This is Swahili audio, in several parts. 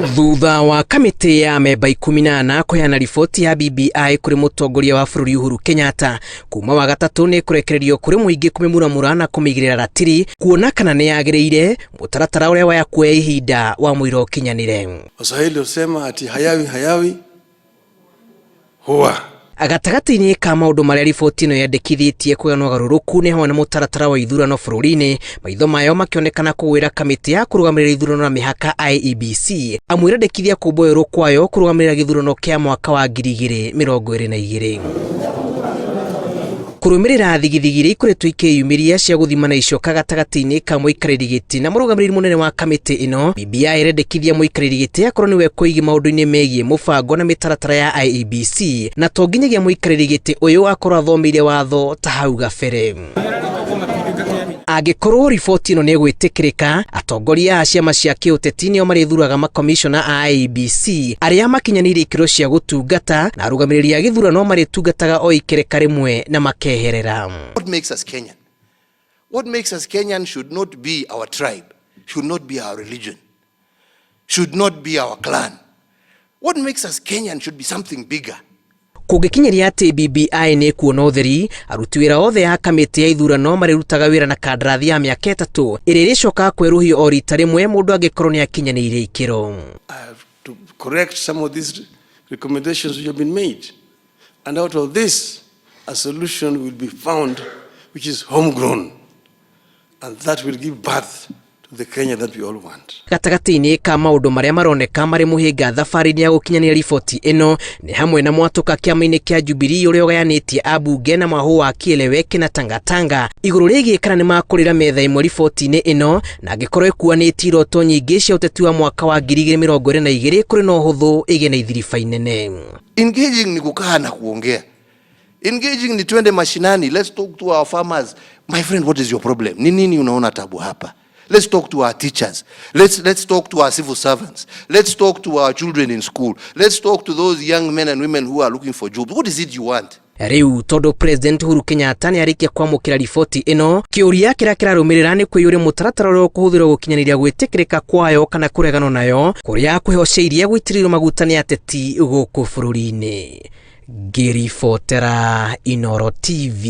Thutha wa kamiti ya memba 18 kũheana riboti ya BBI kũrĩ mũtongoria wa bũrũri Uhuru Kenyatta, kuma wa gatatu nĩ kũrekererio kũrĩ mũingĩ kũmĩmuramura na kũmĩigĩrĩra ratiri kuona kana nĩ yagĩrĩire mũtaratara ũrĩa wa kuoya ihinda wa mũira ũkinyanĩre. Waswahili husema ati hayawi huwa. Agatagati-inĩ ka maũndũ marĩa riboti ĩno yendekithĩtie kũgĩa ũgarũrũku nĩ hamwe na mũtaratara wa ithurano bũrũri-inĩ, maitho mayo makĩonekana kũgwĩra kamĩtĩ ya kũrũgamĩrĩra ithurano na mihaka IEBC amwe Irendekithia kumbwo weru kwayo kũrũgamĩrĩra gĩthurano kĩa mwaka wa 2022. Kũrũmĩrĩra thigithigiri ikoretwo ikĩyumĩria cia gũthimana icoka gatagati-inĩ ka mũikarĩri gĩtĩ na mũrũgamĩrĩri mũnene wa kamĩtĩ ĩno, BBI Irendekithia mũikarĩri gĩtĩ akorwo nĩwe kũigi maũndũ-inĩ megiĩ mũbango na mĩtaratara ya IEBC, na to nginyagia mũikarĩri gĩtĩ ũyũ akorwo athomeire watho ta hau gabere. Angĩkorwo riboti ĩno nĩ gwĩtĩkĩrĩka, atongoria a ciama cia kĩũteti nĩo marĩthuraga makomicona a IEBC arĩa makinyanĩire ikĩro cia gũtungata, na arũgamĩrĩri a gĩthurano marĩtungataga o ikereka rĩmwe na makeherera. What makes us Kenyan? What makes us Kenyan should not be our tribe, should not be our religion, should not be our clan. What makes us Kenyan should be something bigger. Kũngĩkinyeria atĩ BBI nĩ kuona ũtheri, aruti wĩra othe ya kamĩtĩ ya ithurano marĩrutaga wĩra na kandarathi ya mĩaka 3 ĩrĩa ĩrĩcokaga kwerũhio o rita rĩmwe mũndũ angĩkorwo nĩ akinyanĩire ikĩro. I have to correct some of these recommendations which have been made, and out of this a solution will be found which is homegrown, and that will give birth to the Kenya that we all want. Gatagati-inĩ ka maũndũ marĩa maroneka marĩ mũhĩnga thabarĩ-inĩ ya gũkinyanĩria riboti ĩno nĩ hamwe na mwatũka kĩama-inĩ kĩa Jubilee ũrĩa ũgayanĩtie ambunge na mahũ wa Kieleweke na Tangatanga igũrũ rĩgiĩ kana nĩ makũrĩra metha ĩmwe riboti-inĩ ĩno, na angĩkorwo ĩkuanĩtie iroto nyingĩ cia ũteti wa mwaka wa 2022 kũrĩ na ũhũthũ ĩgĩe na ithiriba inene. Engaging ni kukaa na kuongea. Engaging ni twende mashinani. Let's talk to our farmers. My friend, what is your problem? Ni nini unaona tabu hapa? Let's talk to our teachers. Let's talk to our civil servants. Let's talk to our children in school. Let's talk to those young men and women who are looking for jobs. What is it you want? Rĩu tondũ President Uhuru Kenyatta nĩ arĩkia kwamũkĩra riboti ĩno, kĩũria kĩrĩa kĩrarũmĩrĩra nĩ kwĩyũria mũtaratara ũrĩa ũkũhũthĩrwo gũkinyanĩria gwĩtĩkĩrĩka kwayo kana kũreganwo nayo, kũrĩa kwĩhoceirie gũitĩrĩrio maguta nĩ ateti gũkũ bũrũri-inĩ. Ngĩribotera Inooro TV,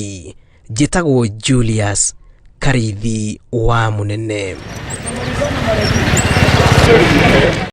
njĩtagwo Julius Karithi wa Munene.